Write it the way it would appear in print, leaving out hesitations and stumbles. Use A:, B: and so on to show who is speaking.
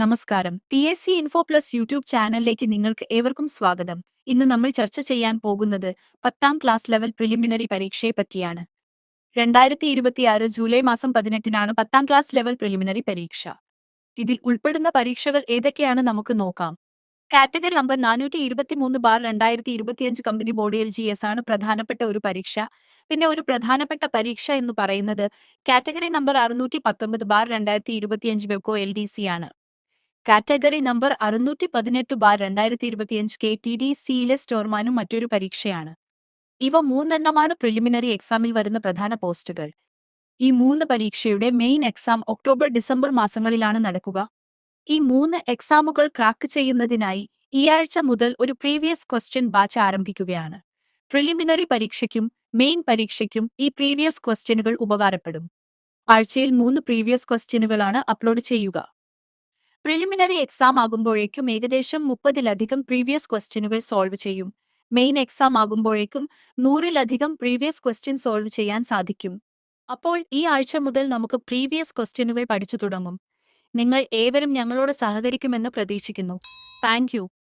A: നമസ്കാരം. PSC info plus YouTube ചാനലിലേക്ക് നിങ്ങൾക്ക് ഏവർക്കും സ്വാഗതം. ഇന്ന് നമ്മൾ ചർച്ച ചെയ്യാൻ പോകുന്നത് 10ാം ക്ലാസ് ലെവൽ പ്രിലിമിനറി പരീക്ഷയെ പറ്റിയാണ്. 2026 ജൂലൈ മാസം 18-നാണ് 10ാം ക്ലാസ് ലെവൽ പ്രിലിമിനറി പരീക്ഷ. ഇതിൽ ഉൾപ്പെടുന്ന പരീക്ഷകൾ ഏതൊക്കെയാണ് നമുക്ക് നോക്കാം. Category number 423/2025 company board LGS ആണ് പ്രധാനപ്പെട്ട ഒരു പരീക്ഷ. പിന്നെ ഒരു പ്രധാനപ്പെട്ട പരീക്ഷ എന്ന് പറയുന്നത് കാറ്റഗറി നമ്പർ 619/2025 വെബ്കോ LDC ആണ്. കാറ്റഗറി നമ്പർ 618/2025 KTDCയിലെ സ്റ്റോർമാനും മറ്റൊരു പരീക്ഷയാണ്. ഇവ മൂന്നെണ്ണമാണ് പ്രിലിമിനറി എക്സാമിൽ വരുന്ന പ്രധാന പോസ്റ്റുകൾ. ഈ മൂന്ന് പരീക്ഷയുടെ മെയിൻ എക്സാം ഒക്ടോബർ-ഡിസംബർ മാസങ്ങളിലാണ് നടക്കുക. ഈ മൂന്ന് എക്സാമുകൾ ക്രാക്ക് ചെയ്യുന്നതിനായി ഈ ആഴ്ച മുതൽ ഒരു പ്രീവിയസ് ക്വസ്റ്റ്യൻ ബാച്ച് ആരംഭിക്കുകയാണ്. പ്രിലിമിനറി പരീക്ഷയ്ക്കും മെയിൻ പരീക്ഷയ്ക്കും ഈ പ്രീവിയസ് ക്വസ്റ്റ്യനുകൾ ഉപകാരപ്പെടും. ആഴ്ചയിൽ 3 പ്രീവിയസ് ക്വസ്റ്റ്യനുകളാണ് അപ്ലോഡ് ചെയ്യുക. പ്രിലിമിനറി എക്സാം ആകുമ്പോഴേക്കും ഏകദേശം 30-ലധികം പ്രീവിയസ് ക്വസ്റ്റ്യനുകൾ സോൾവ് ചെയ്യും. മെയിൻ എക്സാം ആകുമ്പോഴേക്കും 100-ലധികം പ്രീവിയസ് ക്വസ്റ്റ്യൻ സോൾവ് ചെയ്യാൻ സാധിക്കും. അപ്പോൾ ഈ ആഴ്ച മുതൽ നമുക്ക് പ്രീവിയസ് ക്വസ്റ്റ്യനുകൾ പഠിച്ചു തുടങ്ങും. നിങ്ങൾ ഏവരും ഞങ്ങളോട് സഹകരിക്കുമെന്ന് പ്രതീക്ഷിക്കുന്നു. Thank you.